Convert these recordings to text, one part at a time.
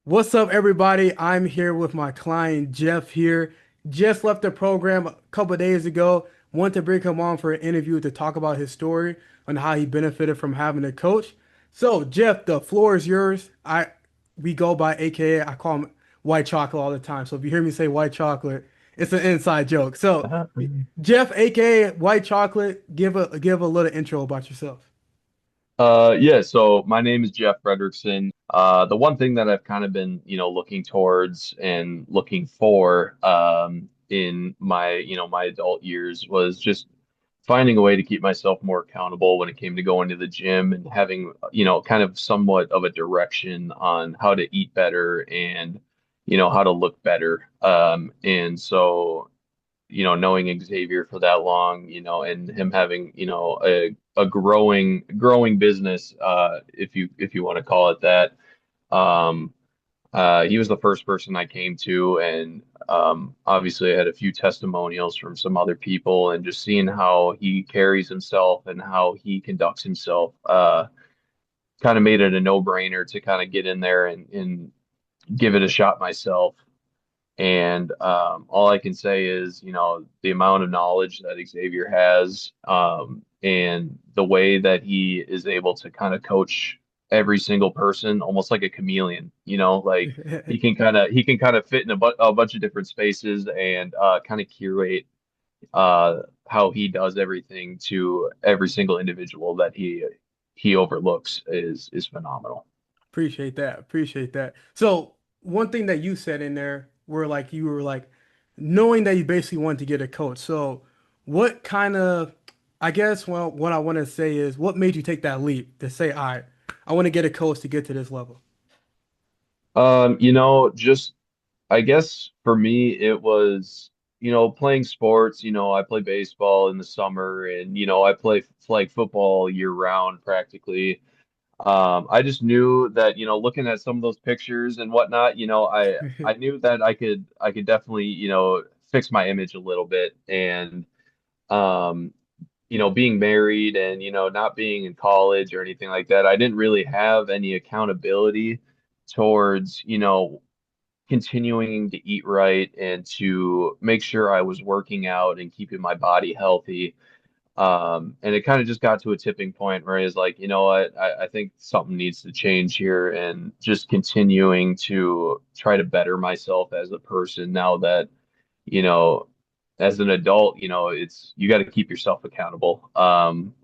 What's up, everybody? I'm here with my client Jeff here. Just left the program a couple of days ago. Want to bring him on for an interview to talk about his story on how he benefited from having a coach. So, Jeff, the floor is yours. We go by AKA. I call him White Chocolate all the time. So if you hear me say White Chocolate, it's an inside joke. So, Uh, Jeff, AKA White Chocolate, give a little intro about yourself. yeah, so my name is Jeff Frederickson. The one thing that I've kind of been, looking towards and looking for in my, my adult years was just finding a way to keep myself more accountable when it came to going to the gym and having, kind of somewhat of a direction on how to eat better and, how to look better. And so knowing Xavier for that long, and him having, a growing business, if you want to call it that. Um, he was the first person I came to, and obviously I had a few testimonials from some other people, and just seeing how he carries himself and how he conducts himself, kind of made it a no-brainer to kind of get in there and give it a shot myself. And all I can say is, the amount of knowledge that Xavier has, and the way that he is able to kind of coach every single person, almost like a chameleon, like he can kind of fit in a bunch of different spaces and kind of curate how he does everything to every single individual that he overlooks is phenomenal. Appreciate that. Appreciate that. So one thing that you said in there were like you were like knowing that you basically wanted to get a coach. So what kind of I guess well what I want to say is what made you take that leap to say, all right, I want to get a coach to get to this level. Just I guess for me, it was, playing sports. I play baseball in the summer and, I play flag football year round practically. I just knew that, looking at some of those pictures and whatnot, I knew that I could definitely, fix my image a little bit. And, um, being married and, not being in college or anything like that, I didn't really have any accountability towards, continuing to eat right and to make sure I was working out and keeping my body healthy. And it kind of just got to a tipping point where I was like, you know what, I think something needs to change here and just continuing to try to better myself as a person now that, you know, as an adult, it's you got to keep yourself accountable,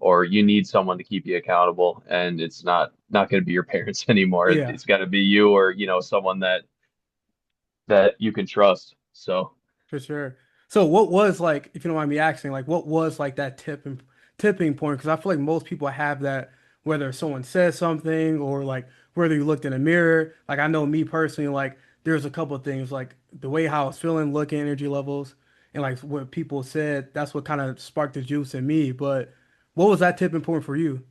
or you need someone to keep you accountable, and it's not going to be your parents anymore. Yeah, It's got to be you or, someone that you can trust. So, for sure. So what was like, if you don't mind me asking, like what was like that tipping point? Because I feel like most people have that, whether someone says something or like whether you looked in a mirror. Like I know me personally, like there's a couple of things like the way how I was feeling, looking, energy levels, and like what people said. That's what kind of sparked the juice in me. But what was that tipping point for you?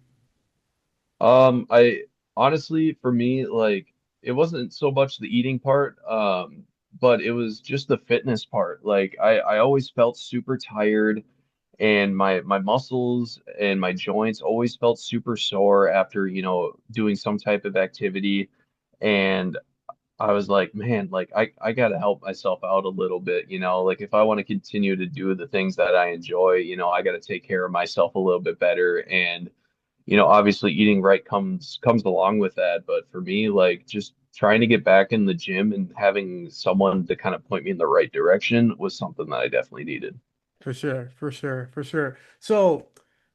I honestly, for me, like it wasn't so much the eating part, but it was just the fitness part. Like I always felt super tired, and my muscles and my joints always felt super sore after, doing some type of activity. And I was like, man, like I gotta help myself out a little bit, like if I want to continue to do the things that I enjoy, I gotta take care of myself a little bit better. And obviously eating right comes along with that. But for me, like just trying to get back in the gym and having someone to kind of point me in the right direction was something that I definitely needed. For sure, for sure, for sure. So,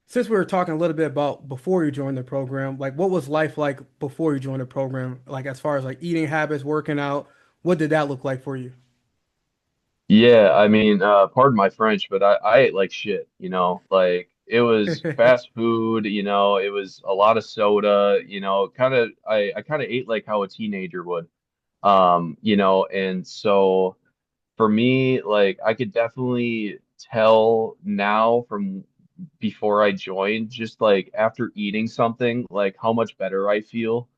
since we were talking a little bit about before you joined the program, like what was life like before you joined the program? Like as far as like eating habits, working out, what did that look like for you? Yeah, I mean, pardon my French, but I ate like shit, like it was fast food, it was a lot of soda, I kind of ate like how a teenager would. And so for me, like I could definitely tell now from before I joined, just like after eating something, like how much better I feel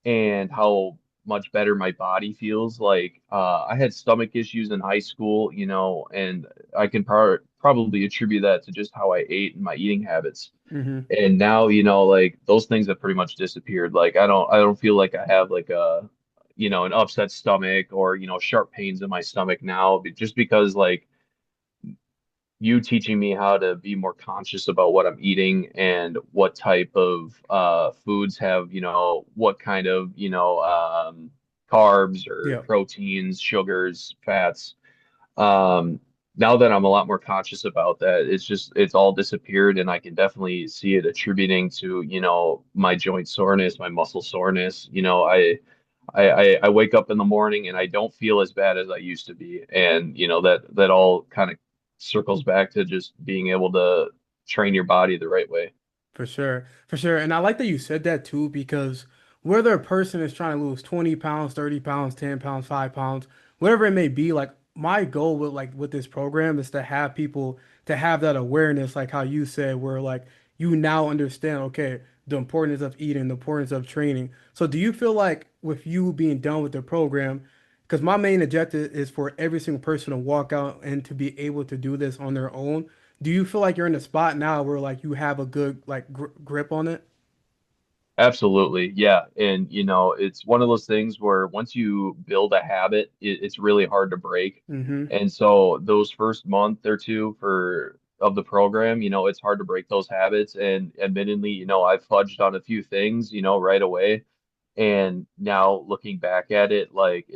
and how much better my body feels. Like I had stomach issues in high school, and I can probably attribute that to just how I ate and my eating habits. Hmm. And now, like those things have pretty much disappeared. Like I don't feel like I have like an upset stomach or, sharp pains in my stomach now, just because like you teaching me how to be more conscious about what I'm eating and what type of foods have, what kind of, carbs or Yeah, proteins, sugars, fats. Um, Now that I'm a lot more conscious about that, it's all disappeared, and I can definitely see it attributing to, my joint soreness, my muscle soreness. I wake up in the morning and I don't feel as bad as I used to be. And that all kind of circles back to just being able to train your body the right way. for sure. For sure. And I like that you said that too, because whether a person is trying to lose 20 pounds, 30 pounds, 10 pounds, 5 pounds, whatever it may be, like my goal with this program is to have people to have that awareness, like how you said, where like you now understand, okay, the importance of eating, the importance of training. So do you feel like with you being done with the program, because my main objective is for every single person to walk out and to be able to do this on their own. Do you feel like you're in a spot now where like you have a good like grip on it? Absolutely. Yeah. And, it's one of those things where once you build a habit, it's really hard to break. Mm-hmm. And so those first month or two of the program, it's hard to break those habits. And admittedly, I've fudged on a few things, right away. And now looking back at it, like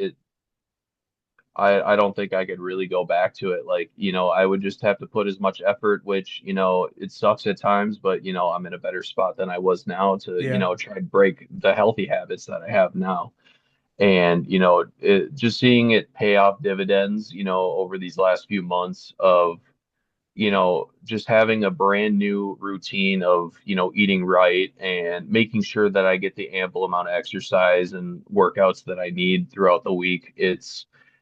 I don't think I could really go back to it. Like, I would just have to put as much effort, which, it sucks at times, but, I'm in a better spot than I was now to, Yeah. try and break the healthy habits that I have now. And, just seeing it pay off dividends, over these last few months of, just having a brand new routine of, eating right and making sure that I get the ample amount of exercise and workouts that I need throughout the week.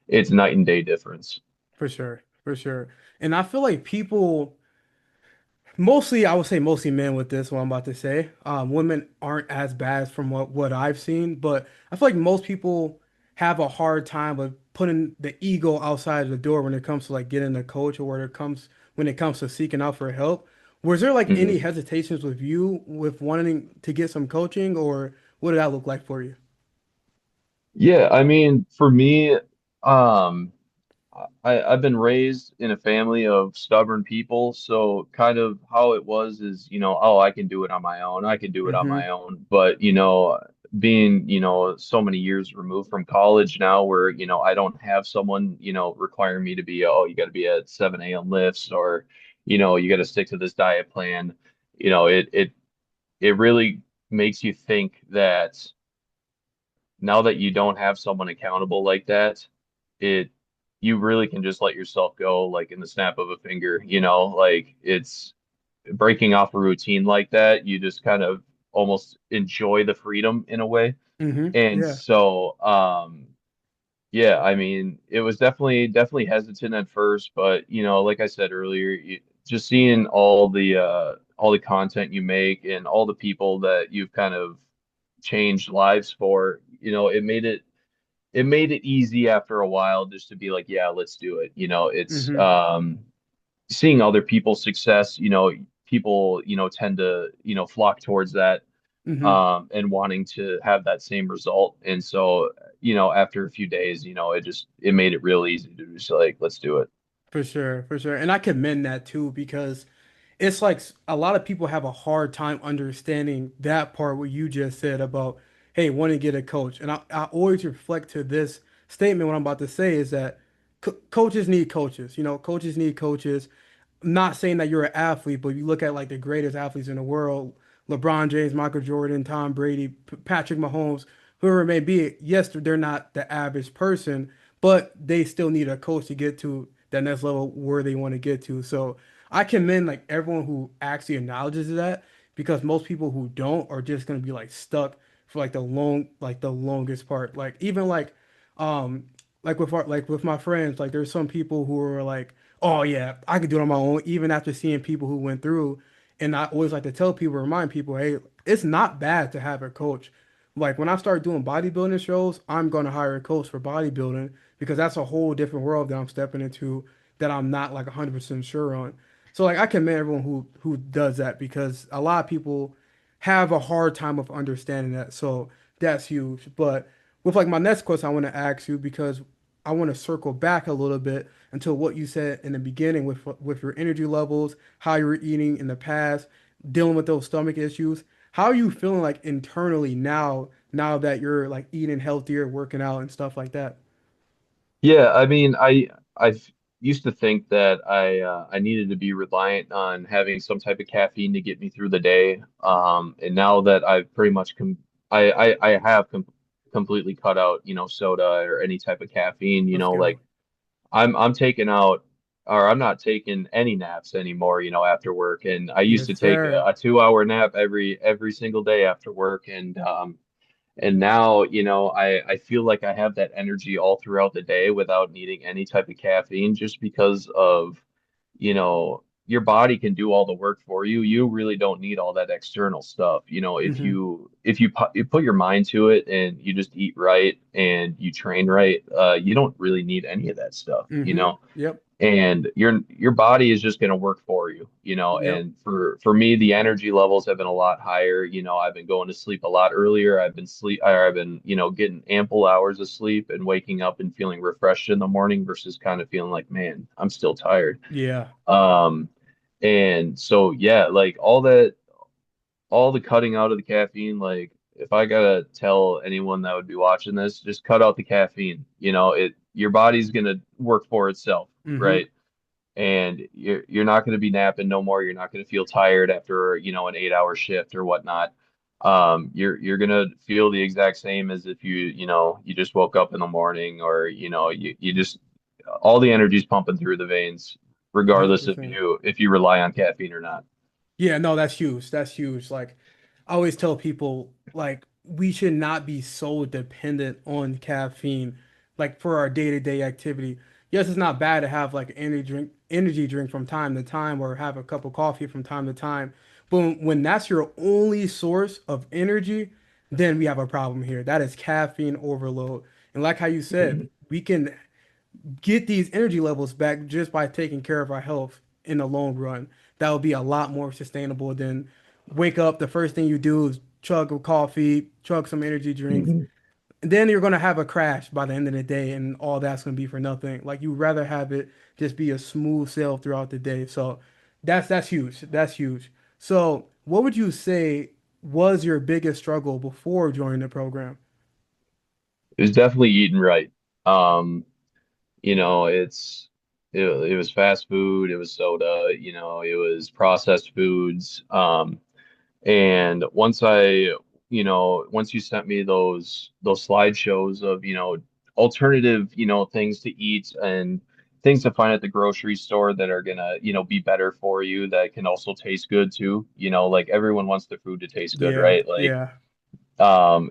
It's night and day difference. For sure. For sure. And I feel like people mostly, I would say mostly men with this, what I'm about to say. Women aren't as bad from what I've seen, but I feel like most people have a hard time with putting the ego outside the door when it comes to like getting a coach or when it comes to seeking out for help. Was there like any Mhm. hesitations with you with wanting to get some coaching, or what did that look like for you? Yeah, I mean, for me, um, I've been raised in a family of stubborn people, so kind of how it was is, oh, I can do it on my own. I can do it on Mm-hmm. my own. But, being, so many years removed from college now where, I don't have someone, requiring me to be, oh, you got to be at 7 a.m. lifts or, you got to stick to this diet plan. It really makes you think that now that you don't have someone accountable like that, it you really can just let yourself go like in the snap of a finger, like it's breaking off a routine like that, you just kind of almost enjoy the freedom in a way. Mm-hmm. And Yeah. so yeah, I mean, it was definitely hesitant at first, but like I said earlier, just seeing all the content you make and all the people that you've kind of changed lives for, it made it easy after a while just to be like, yeah, let's do it. It's Mm-hmm. seeing other people's success, people, tend to, flock towards that Mm-hmm. and wanting to have that same result. And so, after a few days, it made it real easy to just like, let's do it. For sure, for sure. And I commend that too because it's like a lot of people have a hard time understanding that part what you just said about, hey, want to get a coach. And I always reflect to this statement what I'm about to say is that coaches need coaches. Coaches need coaches. I'm not saying that you're an athlete, but you look at like the greatest athletes in the world, LeBron James, Michael Jordan, Tom Brady, Patrick Mahomes, whoever it may be. Yes, they're not the average person, but they still need a coach to get to that next level where they want to get to. So I commend like everyone who actually acknowledges that because most people who don't are just gonna be like stuck for like the longest part. Like even um like with my friends, like there's some people who are like, oh yeah, I could do it on my own, even after seeing people who went through. And I always like to tell people, remind people, hey, it's not bad to have a coach. Like when I start doing bodybuilding shows, I'm gonna hire a coach for bodybuilding because that's a whole different world that I'm stepping into that I'm not like 100% sure on. So like I commend everyone who does that because a lot of people have a hard time of understanding that. So that's huge. But with like my next question, I want to ask you because I want to circle back a little bit until what you said in the beginning with your energy levels, how you were eating in the past, dealing with those stomach issues. How are you feeling like internally now that you're like eating healthier, working out and stuff like that? Yeah, I mean, I've used to think that I needed to be reliant on having some type of caffeine to get me through the day. And now that I've pretty much I have completely cut out, soda or any type of caffeine, Let's like go. I'm taking out or I'm not taking any naps anymore, after work. And I used Yes, to take sir. a 2 hour nap every single day after work. And now, I feel like I have that energy all throughout the day without needing any type of caffeine just because of, your body can do all the work for you. You really don't need all that external stuff. Hmm. You put your mind to it and you just eat right and you train right, you don't really need any of that stuff, Hmm. Yep. and your body is just going to work for you, Yep. and for me the energy levels have been a lot higher. I've been going to sleep a lot earlier. I've been getting ample hours of sleep and waking up and feeling refreshed in the morning versus kind of feeling like, man, I'm still tired. Yeah. um and so yeah, like all the cutting out of the caffeine, like if I gotta tell anyone that would be watching this, just cut out the caffeine. Your body's gonna work for itself, Hmm. right? And you're not going to be napping no more. You're not going to feel tired after, an 8 hour shift or whatnot. You're going to feel the exact same as if you just woke up in the morning, or, you just all the energy's pumping through the veins, regardless if 100%. you rely on caffeine or not. Yeah, no, that's huge. That's huge. Like I always tell people, like we should not be so dependent on caffeine, like for our day-to-day activity. Yes, it's not bad to have like energy drink from time to time, or have a cup of coffee from time to time. But when that's your only source of energy, then we have a problem here. That is caffeine overload. And like how you said, Mhm. we can get these energy levels back just by taking care of our health in the long run. That would be a lot more sustainable than wake up, the first thing you do is chug a coffee, chug some energy drinks, Mhm. and then you're gonna have a crash by the end of the day, and all that's gonna be for nothing. Like you'd rather have it just be a smooth sail throughout the day. So that's huge. That's huge. So what would you say was your biggest struggle before joining the program? It was definitely eating right. Um, it was fast food, it was soda, it was processed foods. And once you sent me those slideshows of, alternative, things to eat and things to find at the grocery store that are gonna, be better for you, that can also taste good too. Like everyone wants their food to taste good, Yeah, right? Like, yeah,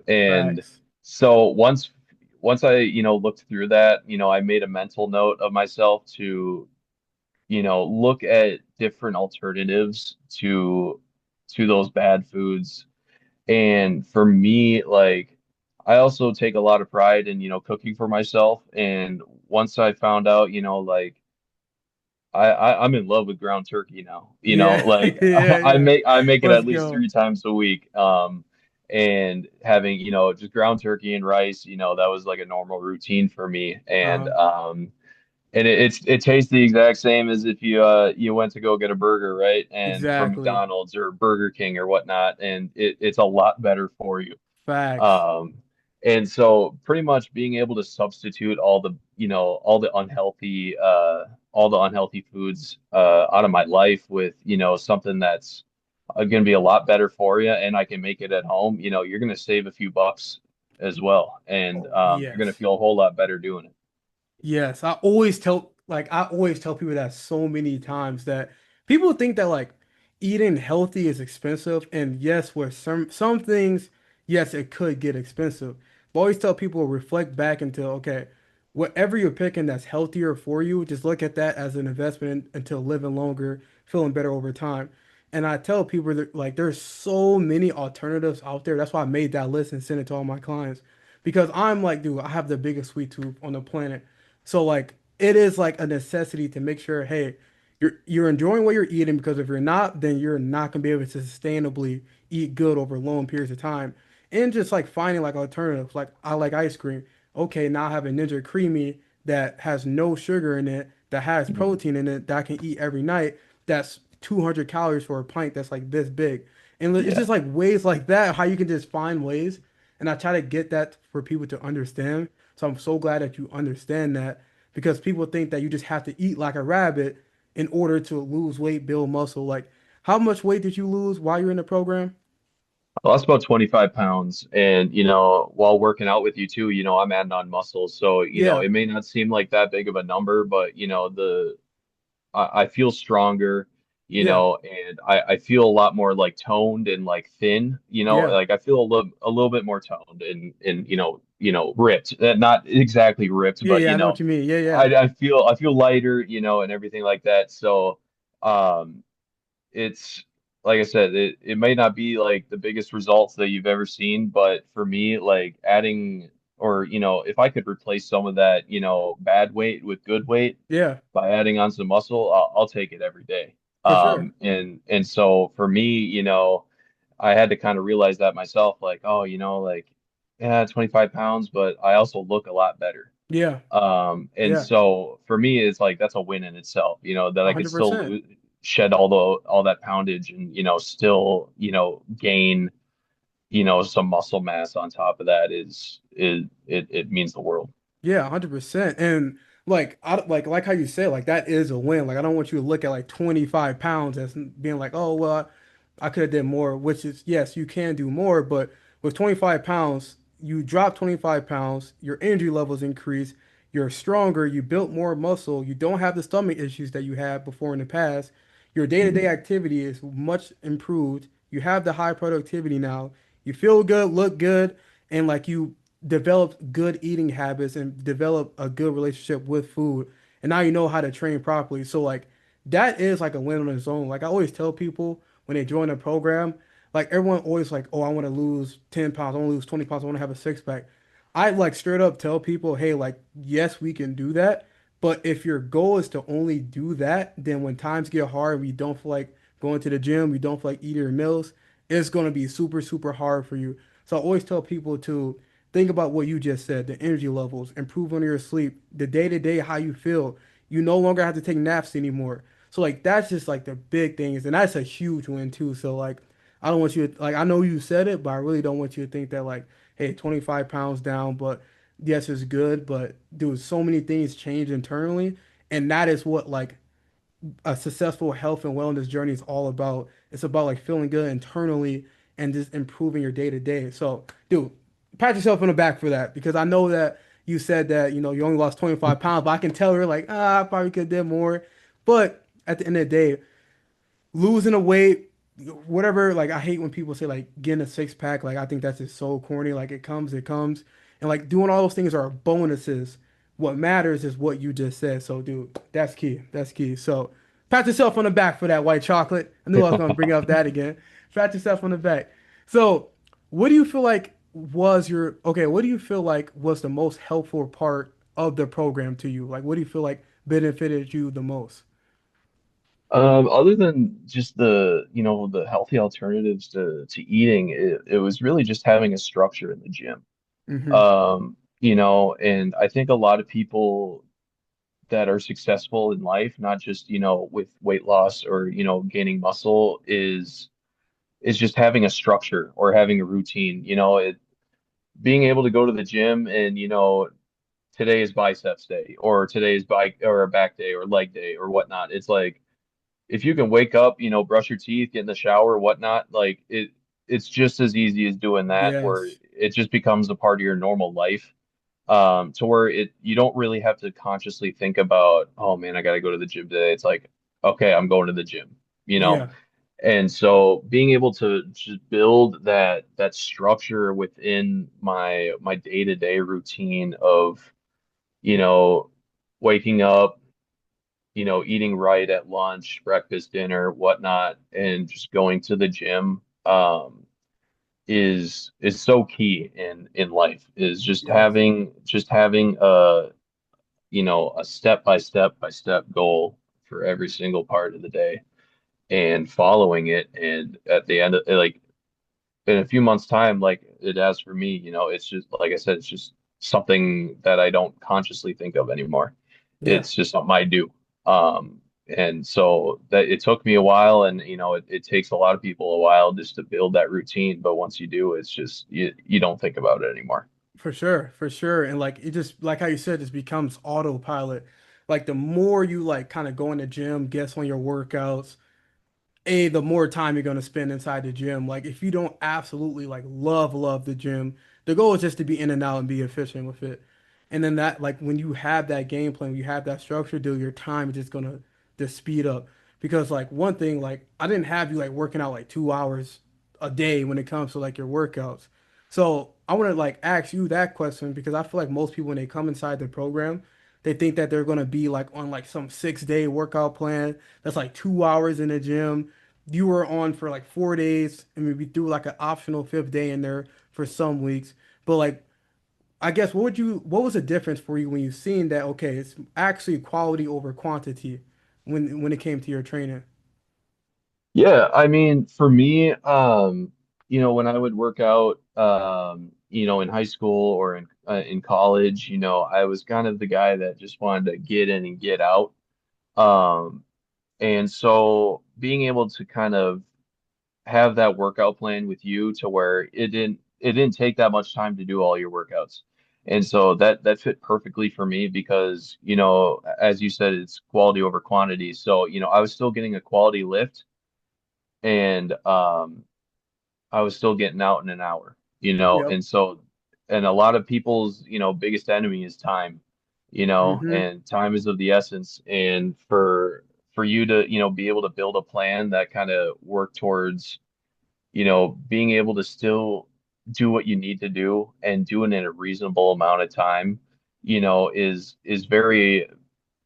and facts. so once I, looked through that, I made a mental note of myself to, look at different alternatives to those bad foods. And for me, like, I also take a lot of pride in, cooking for myself. And once I found out, like I'm in love with ground turkey now. Yeah, Like yeah, yeah. I make it Let's at least go. 3 times a week. And having, just ground turkey and rice, that was like a normal routine for me. Uh-huh. And it tastes the exact same as if you went to go get a burger, right? And from Exactly. McDonald's or Burger King or whatnot, and it's a lot better for you. Facts. Um, and so pretty much being able to substitute all the unhealthy foods out of my life with, something that's going to be a lot better for you, and I can make it at home, you're going to save a few bucks as well, and Oh, you're going to yes. feel a whole lot better doing it. Yes, I always tell people that so many times that people think that like eating healthy is expensive, and yes, with some things, yes, it could get expensive. But I always tell people reflect back into okay, whatever you're picking that's healthier for you, just look at that as an investment until living longer, feeling better over time. And I tell people that like there's so many alternatives out there. That's why I made that list and sent it to all my clients because I'm like, dude, I have the biggest sweet tooth on the planet. So like it is like a necessity to make sure, hey, you're enjoying what you're eating because if you're not, then you're not gonna be able to sustainably eat good over long periods of time. and just like finding like alternatives. Like I like ice cream. Okay, now I have a Ninja Creamy that has no sugar in it, that has Mhm. protein in it that I can eat every night. That's 200 calories for a pint that's like this big. And it's Yeah. just like ways like that, how you can just find ways. And I try to get that for people to understand. So I'm so glad that you understand that because people think that you just have to eat like a rabbit in order to lose weight, build muscle. Like, how much weight did you lose while you're in the program? I lost about 25 pounds. And, while working out with you too, I'm adding on muscle. So, Yeah, it may not seem like that big of a number, but, I feel stronger, yeah, and I feel a lot more like toned and like thin, yeah, like I feel a little bit more toned and ripped. Not exactly ripped, yeah, but yeah. I know what you mean. Yeah, yeah, I feel lighter, and everything like that. So, um, it's like I said, it may not be like the biggest results that you've ever seen, but for me, like adding or if I could replace some of that, bad weight with good weight yeah, by adding on some muscle, I'll take it every day. for sure. And so for me, I had to kind of realize that myself, like, oh, like, yeah, 25 pounds, but I also look a lot better. Yeah, And yeah, so for me, it's like that's a win in itself, that I could still 100%. shed all that poundage and still gain some muscle mass on top of that is it means the world. Yeah, 100%. And like like how you said, like that is a win. Like I don't want you to look at like 25 pounds as being like, oh well, I could have did more, which is yes, you can do more, but with 25 pounds, you drop 25 pounds, your energy levels increase, you're stronger, you built more muscle, you don't have the stomach issues that you had before in the past. Your day-to-day Mhm. activity is much improved. You have the high productivity now. You feel good, look good, and like you develop good eating habits and develop a good relationship with food. And now you know how to train properly. So like that is like a win on its own. Like I always tell people when they join a program, like everyone always like, oh, I want to lose 10 pounds, I want to lose 20 pounds, I want to have a six pack. I like straight up tell people, hey, like, yes, we can do that. But if your goal is to only do that, then when times get hard, we don't feel like going to the gym, we don't feel like eating your meals, it's going to be super, super hard for you. So I always tell people to think about what you just said, the energy levels, improve on your sleep, the day to day, how you feel. You no longer have to take naps anymore. So like that's just like the big things, and that's a huge win too. So like I don't want you to like I know you said it, but I really don't want you to think that like, hey, 25 pounds down, but yes, it's good, but dude, so many things change internally, and that is what like a successful health and wellness journey is all about. It's about like feeling good internally and just improving your day to day. So, dude, pat yourself on the back for that because I know that you said that, you only lost 25 pounds, but I can tell you're like, I probably could have did more. But at the end of the day, losing a weight, whatever, like I hate when people say like getting a six pack. Like I think that's just so corny. Like it comes. And like doing all those things are bonuses. What matters is what you just said. So dude, that's key. That's key. So pat yourself on the back for that white chocolate. I knew I was gonna bring up that again. Pat yourself on the back. So what do you feel like was your okay, what do you feel like was the most helpful part of the program to you? Like what do you feel like benefited you the most? Other than just the healthy alternatives to eating, it was really just having a structure in the gym. Hmm. And I think a lot of people that are successful in life, not just, with weight loss or, gaining muscle, is just having a structure or having a routine. Being able to go to the gym and, today is biceps day or today is bike or a back day or leg day or whatnot. It's like if you can wake up, brush your teeth, get in the shower, whatnot, like it's just as easy as doing that, where Yes. it just becomes a part of your normal life. To where you don't really have to consciously think about, oh man, I got to go to the gym today. It's like, okay, I'm going to the gym, you know? Yeah. And so being able to just build that structure within my day-to-day routine of, you know, waking up, eating right at lunch, breakfast, dinner, whatnot, and just going to the gym, is so key in life. Is Yes. just having a step by step goal for every single part of the day and following it. And at the end of like in a few months' time, like it has for me, it's just like I said, it's just something that I don't consciously think of anymore. Yeah. It's just something I do. Um, and so that it took me a while, and it takes a lot of people a while just to build that routine. But once you do, it's just you don't think about it anymore. For sure, for sure. And like it just like how you said, just becomes autopilot. Like the more you like kind of go in the gym, guess on your workouts, the more time you're gonna spend inside the gym. Like if you don't absolutely like love the gym, the goal is just to be in and out and be efficient with it. And then that like when you have that game plan, you have that structure, dude, your time is just gonna just speed up. Because like one thing, like I didn't have you like working out like 2 hours a day when it comes to like your workouts. So I want to like ask you that question because I feel like most people when they come inside the program, they think that they're gonna be like on like some 6 day workout plan that's like 2 hours in the gym. You were on for like 4 days and maybe threw like an optional fifth day in there for some weeks. But like I guess what was the difference for you when you seen that okay, it's actually quality over quantity when it came to your training? Yeah, I mean, for me, when I would work out, in high school or in college, I was kind of the guy that just wanted to get in and get out. Um, and so being able to kind of have that workout plan with you to where it didn't take that much time to do all your workouts. And so that fit perfectly for me because, as you said, it's quality over quantity. So, I was still getting a quality lift and I was still getting out in an hour, Yep. and so and a lot of people's, biggest enemy is time, Hmm. and time is of the essence. And for you to, be able to build a plan that kind of work towards, being able to still do what you need to do and do it in a reasonable amount of time, is very,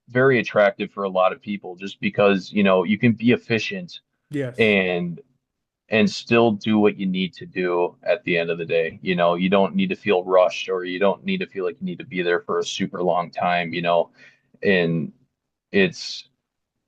very attractive for a lot of people just because, you can be efficient Yes. and still do what you need to do at the end of the day. You don't need to feel rushed or you don't need to feel like you need to be there for a super long time, and it's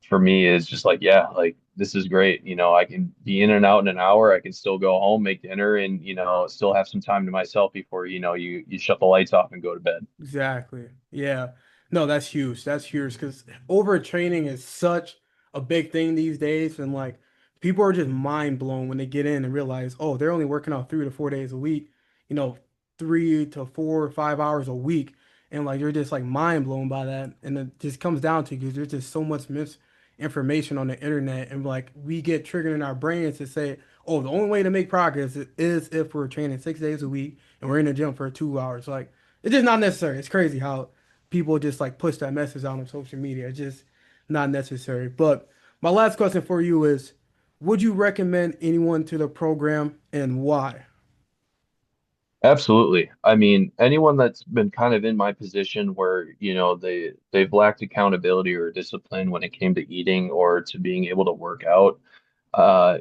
for me is just like, yeah, like this is great. I can be in and out in an hour. I can still go home, make dinner, and still have some time to myself before you shut the lights off and go to bed. Exactly. Yeah. No, that's huge. That's huge because overtraining is such a big thing these days. And like people are just mind blown when they get in and realize, oh, they're only working out 3 to 4 days a week, you know, 3 to 4 or 5 hours a week. And like you're just like mind blown by that. And it just comes down to because there's just so much misinformation on the internet. And like we get triggered in our brains to say, oh, the only way to make progress is if we're training 6 days a week and we're in the gym for 2 hours. Like, it's just not necessary. It's crazy how people just like push that message out on social media. It's just not necessary. But my last question for you is, would you recommend anyone to the program and why? Absolutely. I mean, anyone that's been kind of in my position where, they've lacked accountability or discipline when it came to eating or to being able to work out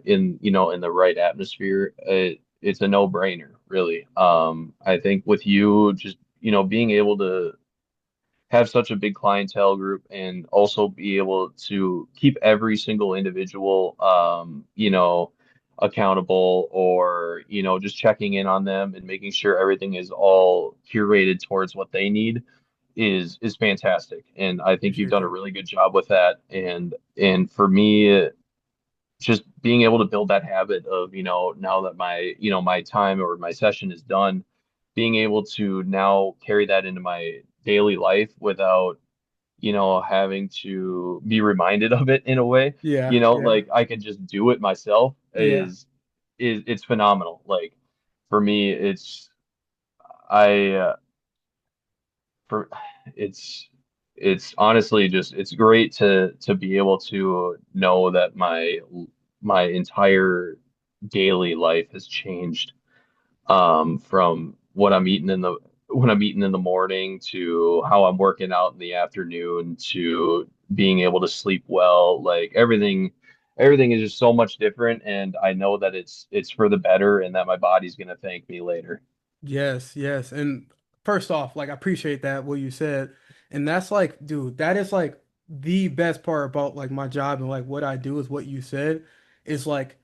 in the right atmosphere, it's a no-brainer, really. I think with you just, being able to have such a big clientele group and also be able to keep every single individual accountable, or just checking in on them and making sure everything is all curated towards what they need is fantastic. And I think you've Appreciate done a that. really good job with that. And for me, just being able to build that habit of, now that my time or my session is done, being able to now carry that into my daily life without, having to be reminded of it in a way, Yeah, yeah, like I can just do it myself yeah. is it's phenomenal. Like for me, I for it's it's honestly just it's great to be able to know that my entire daily life has changed, from what I'm eating in the when I'm eating in the morning to how I'm working out in the afternoon to being able to sleep well. Like everything is just so much different, and I know that it's for the better and that my body's gonna thank me later. Yes, yes. And first off, like I appreciate that what you said. And that's like, dude, that is like the best part about like my job and like what I do is what you said is like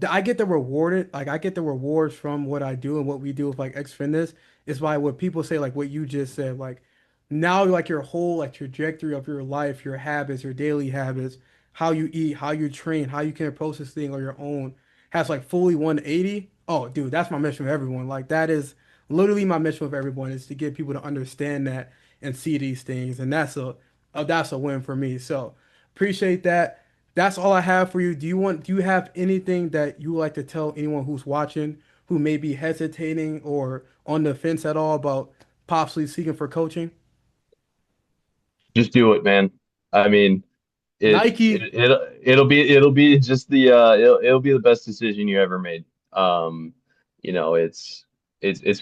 I get the rewarded, like I get the rewards from what I do and what we do with like X Fitness is by what people say, like what you just said, like now like your whole like trajectory of your life, your habits, your daily habits, how you eat, how you train, how you can approach this thing on your own has like fully 180. Oh, dude, that's my mission with everyone. Like that is literally my mission with everyone is to get people to understand that and see these things, and that's a win for me. So appreciate that. That's all I have for you. Do you have anything that you would like to tell anyone who's watching who may be hesitating or on the fence at all about possibly seeking for coaching? Just do it, man. I mean, Nike, it'll be just the it'll be the best decision you ever made. You know, it's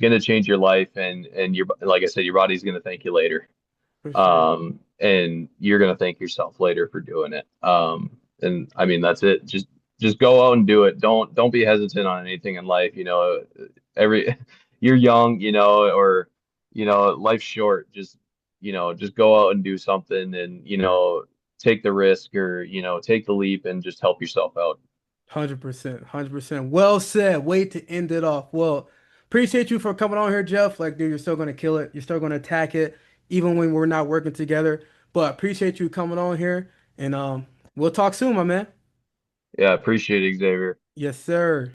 gonna change your life, and your like I said, your body's gonna thank you later. for sure. And you're gonna thank yourself later for doing it. And I mean that's it. Just go out and do it. Don't be hesitant on anything in life. You know, every you're young, you know, or life's short. Just go out and do something, and take the risk, or take the leap and just help yourself out. 100%, 100%. Well said. Wait to end it off. Well, appreciate you for coming on here, Jeff. Like, dude, you're still gonna kill it. You're still gonna attack it, even when we're not working together. But appreciate you coming on here, and we'll talk soon, my man. Yeah, appreciate it, Xavier. Yes, sir.